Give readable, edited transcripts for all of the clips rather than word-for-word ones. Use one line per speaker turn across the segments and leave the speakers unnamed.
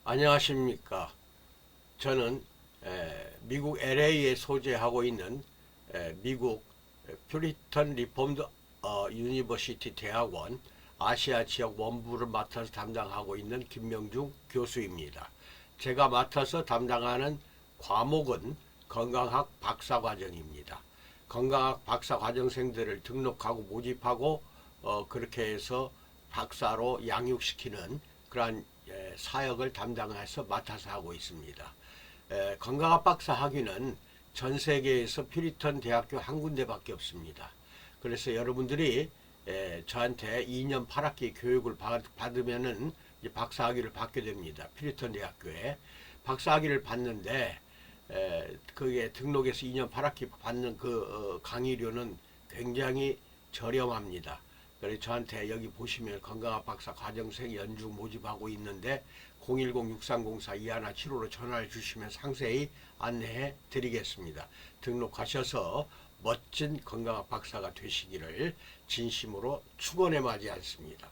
안녕하십니까. 저는 미국 LA에 소재하고 있는 미국 퓨리턴 리폼드 유니버시티 대학원 아시아 지역 원부를 맡아서 담당하고 있는 김명중 교수입니다. 제가 맡아서 담당하는 과목은 건강학 박사과정입니다. 건강학 박사과정생들을 등록하고 모집하고 그렇게 해서 박사로 양육시키는 그러한 사역을 담당해서 맡아서 하고 있습니다. 건강학 박사 학위는 전 세계에서 퓨리턴 대학교 한 군데밖에 없습니다. 그래서 여러분들이 저한테 2년 8학기 교육을 받으면은 박사 학위를 받게 됩니다. 퓨리턴 대학교에 박사 학위를 받는데 그게 등록해서 2년 8학기 받는 그 강의료는 굉장히 저렴합니다. 그래서 저한테 여기 보시면 건강학 박사 과정생 연중 모집하고 있는데 010-6304-2175로 전화를 주시면 상세히 안내해 드리겠습니다. 등록하셔서 멋진 건강학 박사가 되시기를 진심으로 축원해 마지 않습니다.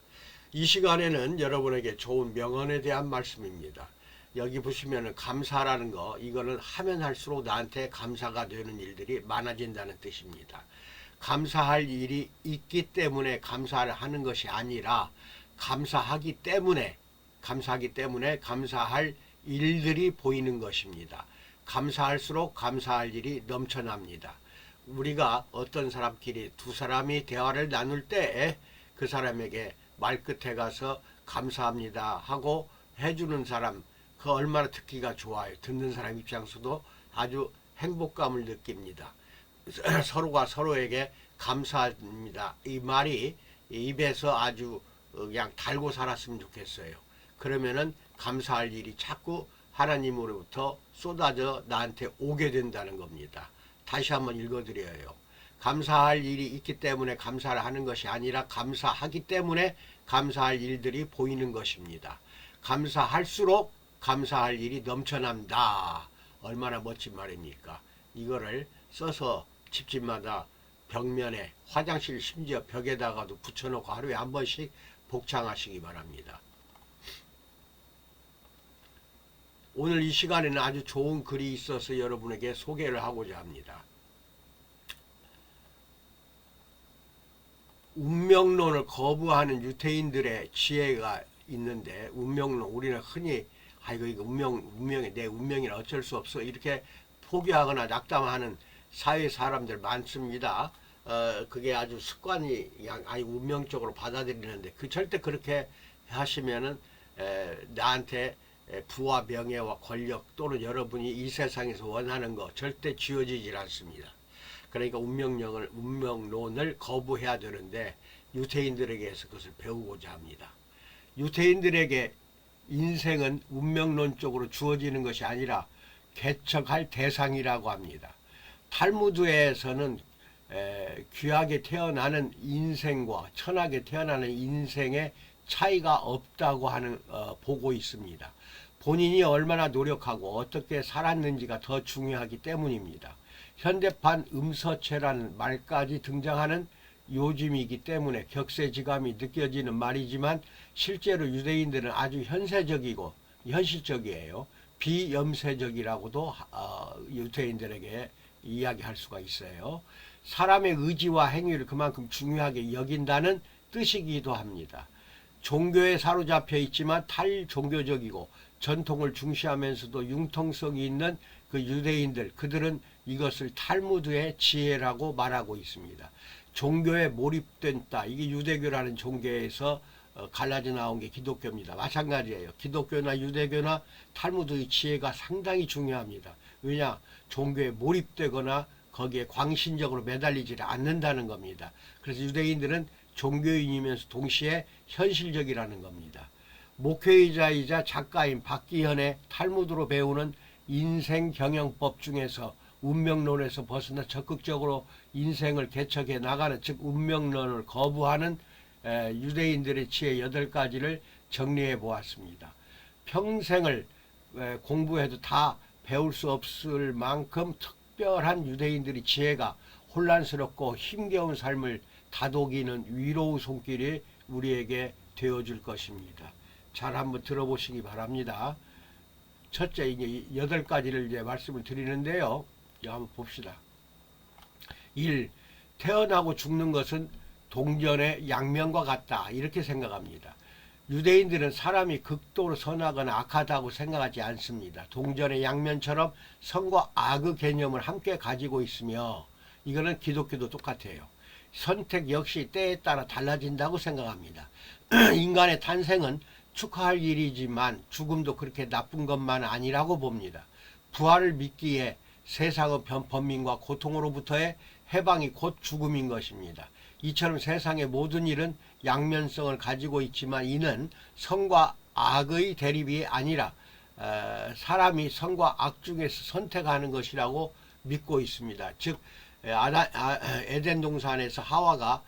이 시간에는 여러분에게 좋은 명언에 대한 말씀입니다. 여기 보시면 감사라는 거, 이거는 하면 할수록 나한테 감사가 되는 일들이 많아진다는 뜻입니다. 감사할 일이 있기 때문에 감사를 하는 것이 아니라 감사하기 때문에 감사할 일들이 보이는 것입니다. 감사할수록 감사할 일이 넘쳐납니다. 우리가 어떤 사람끼리 두 사람이 대화를 나눌 때 그 사람에게 말끝에 가서 감사합니다 하고 해주는 사람, 그 얼마나 듣기가 좋아요. 듣는 사람 입장에서도 아주 행복감을 느낍니다. 서로가 서로에게 감사합니다. 이 말이 입에서 아주 그냥 달고 살았으면 좋겠어요. 그러면은 감사할 일이 자꾸 하나님으로부터 쏟아져 나한테 오게 된다는 겁니다. 다시 한번 읽어드려요. 감사할 일이 있기 때문에 감사를 하는 것이 아니라 감사하기 때문에 감사할 일들이 보이는 것입니다. 감사할수록 감사할 일이 넘쳐난다. 얼마나 멋진 말입니까? 이거를 써서 집집마다 벽면에, 화장실 심지어 벽에다가도 붙여놓고 하루에 한 번씩 복창하시기 바랍니다. 오늘 이 시간에는 아주 좋은 글이 있어서 여러분에게 소개를 하고자 합니다. 운명론을 거부하는 유태인들의 지혜가 있는데, 운명론, 우리는 흔히 이거 운명이 내 운명이라 어쩔 수 없어 이렇게 포기하거나 낙담하는 사회 사람들 많습니다. 그게 아주 습관이 운명적으로 받아들이는데 절대 그렇게 하시면은 나한테 부와 명예와 권력 또는 여러분이 이 세상에서 원하는 거 절대 쥐어지질 않습니다. 그러니까 운명론을 거부해야 되는데 유태인들에게서 그것을 배우고자 합니다. 유태인들에게 인생은 운명론적으로 주어지는 것이 아니라 개척할 대상이라고 합니다. 탈무드에서는 귀하게 태어나는 인생과 천하게 태어나는 인생의 차이가 없다고 보고 있습니다. 본인이 얼마나 노력하고 어떻게 살았는지가 더 중요하기 때문입니다. 현대판 음서체라는 말까지 등장하는 요즘이기 때문에 격세지감이 느껴지는 말이지만 실제로 유대인들은 아주 현세적이고 현실적이에요. 비염세적이라고도 유대인들에게 이야기할 수가 있어요. 사람의 의지와 행위를 그만큼 중요하게 여긴다는 뜻이기도 합니다. 종교에 사로잡혀 있지만 탈종교적이고 전통을 중시하면서도 융통성이 있는 그 유대인들, 그들은 이것을 탈무드의 지혜라고 말하고 있습니다. 종교에 몰입된다. 이게 유대교라는 종교에서 갈라져 나온 게 기독교입니다. 마찬가지예요. 기독교나 유대교나 탈무드의 지혜가 상당히 중요합니다. 왜냐? 종교에 몰입되거나 거기에 광신적으로 매달리지 않는다는 겁니다. 그래서 유대인들은 종교인이면서 동시에 현실적이라는 겁니다. 목회자이자 작가인 박기현의 탈무드로 배우는 인생 경영법 중에서 운명론에서 벗어나 적극적으로 인생을 개척해 나가는, 즉 운명론을 거부하는 유대인들의 지혜 8가지를 정리해 보았습니다. 평생을 공부해도 다 배울 수 없을 만큼 특별한 유대인들의 지혜가 혼란스럽고 힘겨운 삶을 다독이는 위로의 손길이 우리에게 되어줄 것입니다. 잘 한번 들어보시기 바랍니다. 첫째, 이게 8가지를 이제 말씀을 드리는데요. 한번 봅시다. 1. 태어나고 죽는 것은 동전의 양면과 같다. 이렇게 생각합니다. 유대인들은 사람이 극도로 선하거나 악하다고 생각하지 않습니다. 동전의 양면처럼 선과 악의 개념을 함께 가지고 있으며, 이거는 기독교도 똑같아요. 선택 역시 때에 따라 달라진다고 생각합니다. 인간의 탄생은 축하할 일이지만 죽음도 그렇게 나쁜 것만 아니라고 봅니다. 부활을 믿기에 세상의 번민과 고통으로부터의 해방이 곧 죽음인 것입니다. 이처럼 세상의 모든 일은 양면성을 가지고 있지만 이는 선과 악의 대립이 아니라 사람이 선과 악 중에서 선택하는 것이라고 믿고 있습니다. 즉 에덴 동산에서 하와가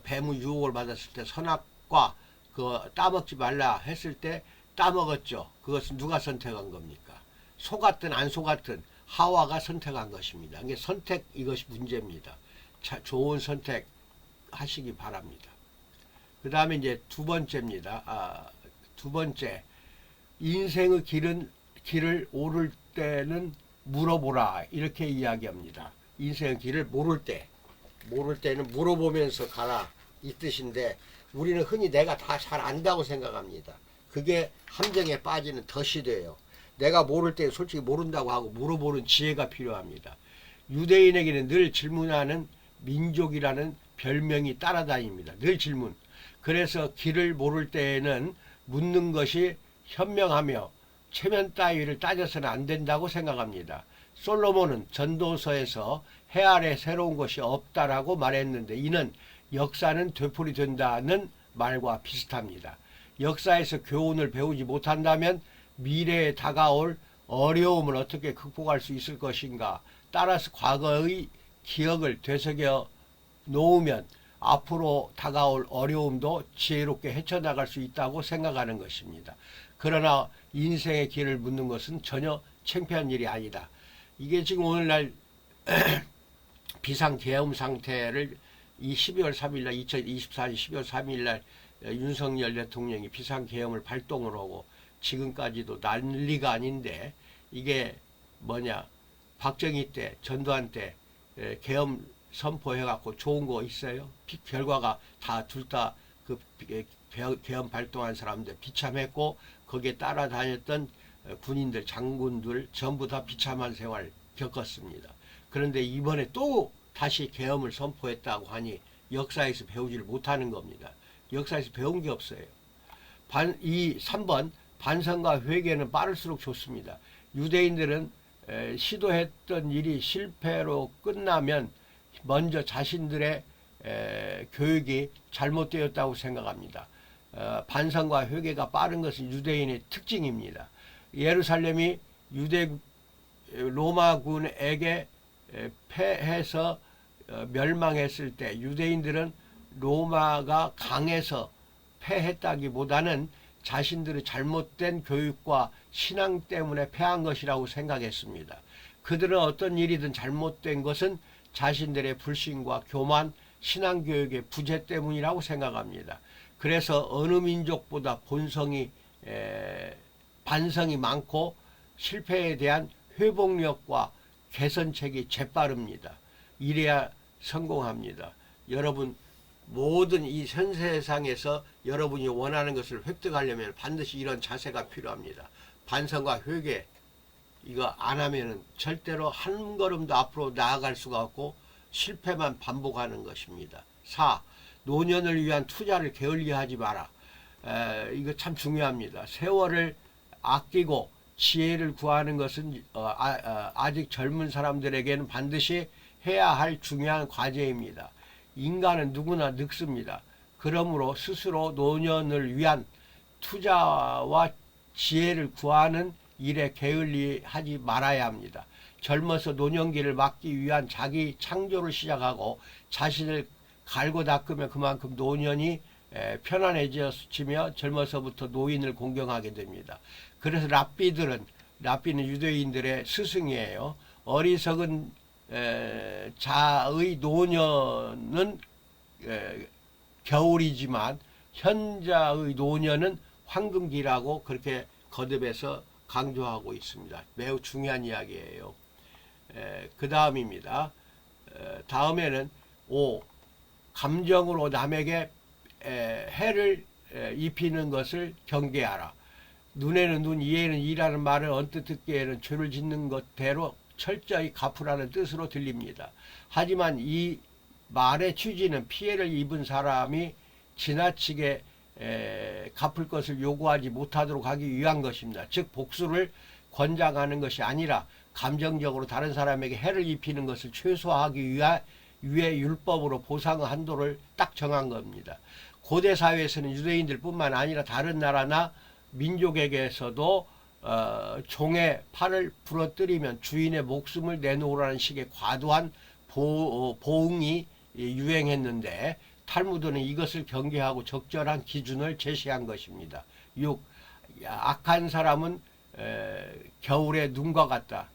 뱀의 유혹을 받았을 때 선악과 그 따먹지 말라 했을 때 따먹었죠. 그것은 누가 선택한 겁니까? 속았든 안 속았든 하와가 선택한 것입니다. 이게 선택, 이것이 문제입니다. 좋은 선택 하시기 바랍니다. 그 다음에 이제 두 번째입니다. 두 번째, 인생의 길을 오를 때는 물어보라, 이렇게 이야기합니다. 인생의 길을 모를 때는 물어보면서 가라, 이 뜻인데, 우리는 흔히 내가 다 잘 안다고 생각합니다. 그게 함정에 빠지는 덫이 돼요. 내가 모를 때 솔직히 모른다고 하고 물어보는 지혜가 필요합니다. 유대인에게는 늘 질문하는 민족이라는 별명이 따라다닙니다. 늘 질문. 그래서 길을 모를 때에는 묻는 것이 현명하며 체면 따위를 따져서는 안 된다고 생각합니다. 솔로몬은 전도서에서 해 아래 새로운 것이 없다라고 말했는데, 이는 역사는 되풀이된다는 말과 비슷합니다. 역사에서 교훈을 배우지 못한다면 미래에 다가올 어려움을 어떻게 극복할 수 있을 것인가. 따라서 과거의 기억을 되새겨 놓으면 앞으로 다가올 어려움도 지혜롭게 헤쳐나갈 수 있다고 생각하는 것입니다. 그러나 인생의 길을 묻는 것은 전혀 창피한 일이 아니다. 이게 지금 오늘날 비상계엄 상태를 이 12월 3일날 2024년 12월 3일날 윤석열 대통령이 비상계엄을 발동을 하고 지금까지도 난리가 아닌데, 이게 뭐냐, 박정희 때 전두환 때 계엄 선포해갖고 좋은 거 있어요? 결과가 다 둘 다 그 계엄 발동한 사람들 비참했고, 거기에 따라다녔던 군인들, 장군들 전부 다 비참한 생활 겪었습니다. 그런데 이번에 또 다시 계엄을 선포했다고 하니 역사에서 배우지를 못하는 겁니다. 역사에서 배운 게 없어요. 이 3번, 반성과 회개는 빠를수록 좋습니다. 유대인들은 시도했던 일이 실패로 끝나면 먼저 자신들의 교육이 잘못되었다고 생각합니다. 반성과 회개가 빠른 것은 유대인의 특징입니다. 예루살렘이 로마군에게 패해서 멸망했을 때 유대인들은 로마가 강해서 패했다기보다는 자신들의 잘못된 교육과 신앙 때문에 패한 것이라고 생각했습니다. 그들은 어떤 일이든 잘못된 것은 자신들의 불신과 교만, 신앙교육의 부재 때문이라고 생각합니다. 그래서 어느 민족보다 반성이 많고 실패에 대한 회복력과 개선책이 재빠릅니다. 이래야 성공합니다. 여러분, 모든 이 현 세상에서 여러분이 원하는 것을 획득하려면 반드시 이런 자세가 필요합니다. 반성과 회개, 이거 안 하면은 절대로 한 걸음도 앞으로 나아갈 수가 없고 실패만 반복하는 것입니다. 4. 노년을 위한 투자를 게을리하지 마라. 이거 참 중요합니다. 세월을 아끼고 지혜를 구하는 것은 아직 젊은 사람들에게는 반드시 해야 할 중요한 과제입니다. 인간은 누구나 늙습니다. 그러므로 스스로 노년을 위한 투자와 지혜를 구하는 일에 게을리하지 말아야 합니다. 젊어서 노년기를 맞기 위한 자기 창조를 시작하고 자신을 갈고 닦으면 그만큼 노년이 편안해지며 젊어서부터 노인을 공경하게 됩니다. 그래서 랍비는 유대인들의 스승이에요. 어리석은 자의 노년은 겨울이지만 현자의 노년은 황금기라고 그렇게 거듭해서 강조하고 있습니다. 매우 중요한 이야기예요. 그 다음입니다. 다음에는 5. 감정으로 남에게 해를 입히는 것을 경계하라. 눈에는 눈, 이에는 이라는 말을 언뜻 듣기에는 죄를 짓는 것대로 철저히 갚으라는 뜻으로 들립니다. 하지만 이 말의 취지는 피해를 입은 사람이 지나치게 갚을 것을 요구하지 못하도록 하기 위한 것입니다. 즉 복수를 권장하는 것이 아니라 감정적으로 다른 사람에게 해를 입히는 것을 최소화하기 위해 율법으로 보상의 한도를 딱 정한 겁니다. 고대 사회에서는 유대인들 뿐만 아니라 다른 나라나 민족에게서도 종의 팔을 부러뜨리면 주인의 목숨을 내놓으라는 식의 과도한 보응이 유행했는데 탈무드는 이것을 경계하고 적절한 기준을 제시한 것입니다. 6. 악한 사람은 겨울의 눈과 같다.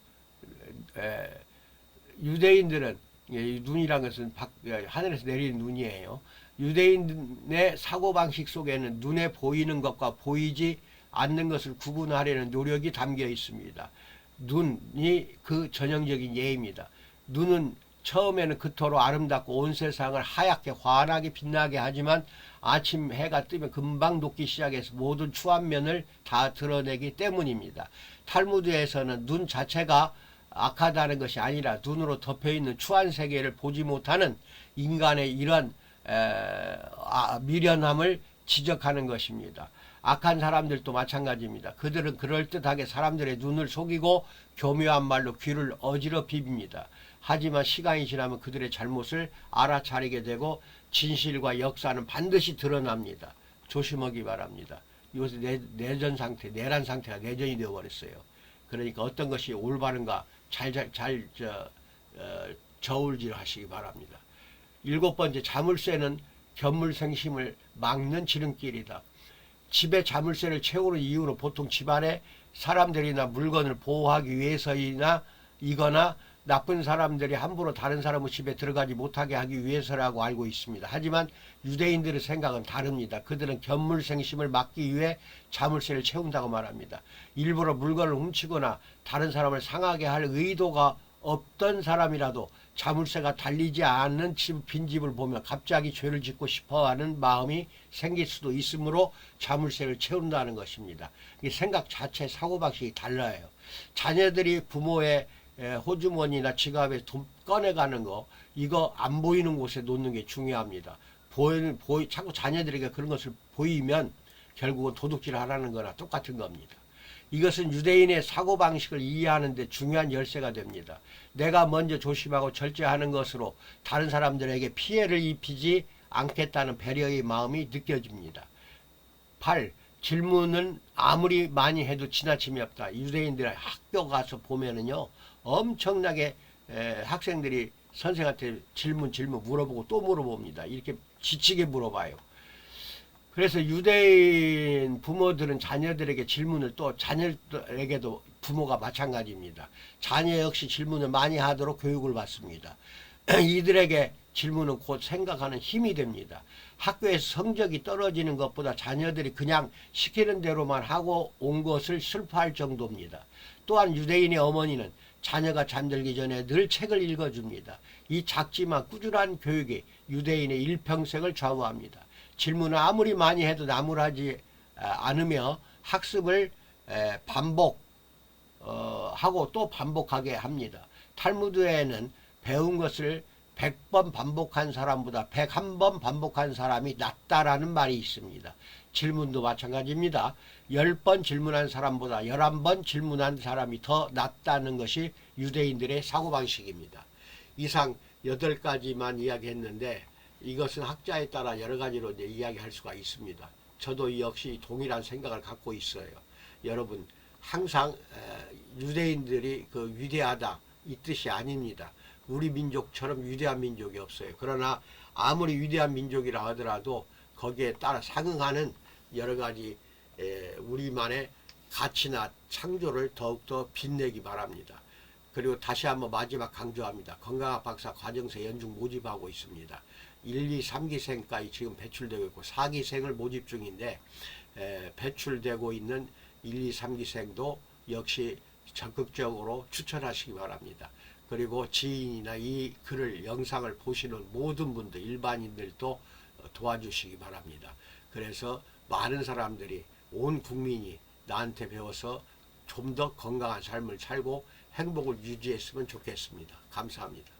유대인들은 눈이란 것은 하늘에서 내리는 눈이에요. 유대인의 사고방식 속에는 눈에 보이는 것과 보이지 않는 것을 구분하려는 노력이 담겨 있습니다. 눈이 그 전형적인 예입니다. 눈은 처음에는 그토록 아름답고 온 세상을 하얗게 환하게 빛나게 하지만 아침 해가 뜨면 금방 녹기 시작해서 모든 추한 면을 다 드러내기 때문입니다. 탈무드에서는 눈 자체가 악하다는 것이 아니라 눈으로 덮여있는 추한 세계를 보지 못하는 인간의 이런 미련함을 지적하는 것입니다. 악한 사람들도 마찬가지입니다. 그들은 그럴듯하게 사람들의 눈을 속이고 교묘한 말로 귀를 어지럽힙니다. 하지만 시간이 지나면 그들의 잘못을 알아차리게 되고 진실과 역사는 반드시 드러납니다. 조심하기 바랍니다. 이것은 내전 상태, 내란 상태가 내전이 되어버렸어요. 그러니까 어떤 것이 올바른가 저울질 하시기 바랍니다. 7번째, 자물쇠는 견물생심을 막는 지름길이다. 집에 자물쇠를 채우는 이유로 보통 집안에 사람들이나 물건을 보호하기 위해서이거나 나쁜 사람들이 함부로 다른 사람의 집에 들어가지 못하게 하기 위해서라고 알고 있습니다. 하지만 유대인들의 생각은 다릅니다. 그들은 견물생심을 막기 위해 자물쇠를 채운다고 말합니다. 일부러 물건을 훔치거나 다른 사람을 상하게 할 의도가 없던 사람이라도 자물쇠가 달리지 않는 빈집을 보면 갑자기 죄를 짓고 싶어하는 마음이 생길 수도 있으므로 자물쇠를 채운다는 것입니다. 이 생각 자체, 사고방식이 달라요. 자녀들이 부모의 호주머니나 지갑에 돈 꺼내가는 거, 이거 안 보이는 곳에 놓는 게 중요합니다. 자꾸 자녀들에게 그런 것을 보이면 결국은 도둑질을 하라는 거나 똑같은 겁니다. 이것은 유대인의 사고방식을 이해하는 데 중요한 열쇠가 됩니다. 내가 먼저 조심하고 절제하는 것으로 다른 사람들에게 피해를 입히지 않겠다는 배려의 마음이 느껴집니다. 8. 질문은 아무리 많이 해도 지나침이 없다. 유대인들 학교 가서 보면은요, 엄청나게 학생들이 선생한테 질문 물어보고 또 물어봅니다. 이렇게 지치게 물어봐요. 그래서 유대인 부모들은 자녀들에게 질문을, 또 자녀에게도 부모가 마찬가지입니다. 자녀 역시 질문을 많이 하도록 교육을 받습니다. 이들에게 질문은 곧 생각하는 힘이 됩니다. 학교에서 성적이 떨어지는 것보다 자녀들이 그냥 시키는 대로만 하고 온 것을 슬퍼할 정도입니다. 또한 유대인의 어머니는 자녀가 잠들기 전에 늘 책을 읽어줍니다. 이 작지만 꾸준한 교육이 유대인의 일평생을 좌우합니다. 질문을 아무리 많이 해도 나무라지 않으며 학습을 반복하고 또 반복하게 합니다. 탈무드에는 배운 것을 100번 반복한 사람보다 101번 반복한 사람이 낫다라는 말이 있습니다. 질문도 마찬가지입니다. 10번 질문한 사람보다 11번 질문한 사람이 더 낫다는 것이 유대인들의 사고방식입니다. 이상 8가지만 이야기했는데 이것은 학자에 따라 여러 가지로 이제 이야기할 수가 있습니다. 저도 역시 동일한 생각을 갖고 있어요. 여러분, 항상 유대인들이 그 위대하다 이 뜻이 아닙니다. 우리 민족처럼 위대한 민족이 없어요. 그러나 아무리 위대한 민족이라 하더라도 거기에 따라 상응하는 여러 가지 우리만의 가치나 창조를 더욱더 빛내기 바랍니다. 그리고 다시 한번 마지막 강조합니다. 건강학 박사 과정서 연중 모집하고 있습니다. 1, 2, 3기생까지 지금 배출되고 있고 4기생을 모집 중인데 배출되고 있는 1, 2, 3기생도 역시 적극적으로 추천하시기 바랍니다. 그리고 지인이나 이 글을 영상을 보시는 모든 분들 일반인들도 도와주시기 바랍니다. 그래서 많은 사람들이 온 국민이 나한테 배워서 좀 더 건강한 삶을 살고 행복을 유지했으면 좋겠습니다. 감사합니다.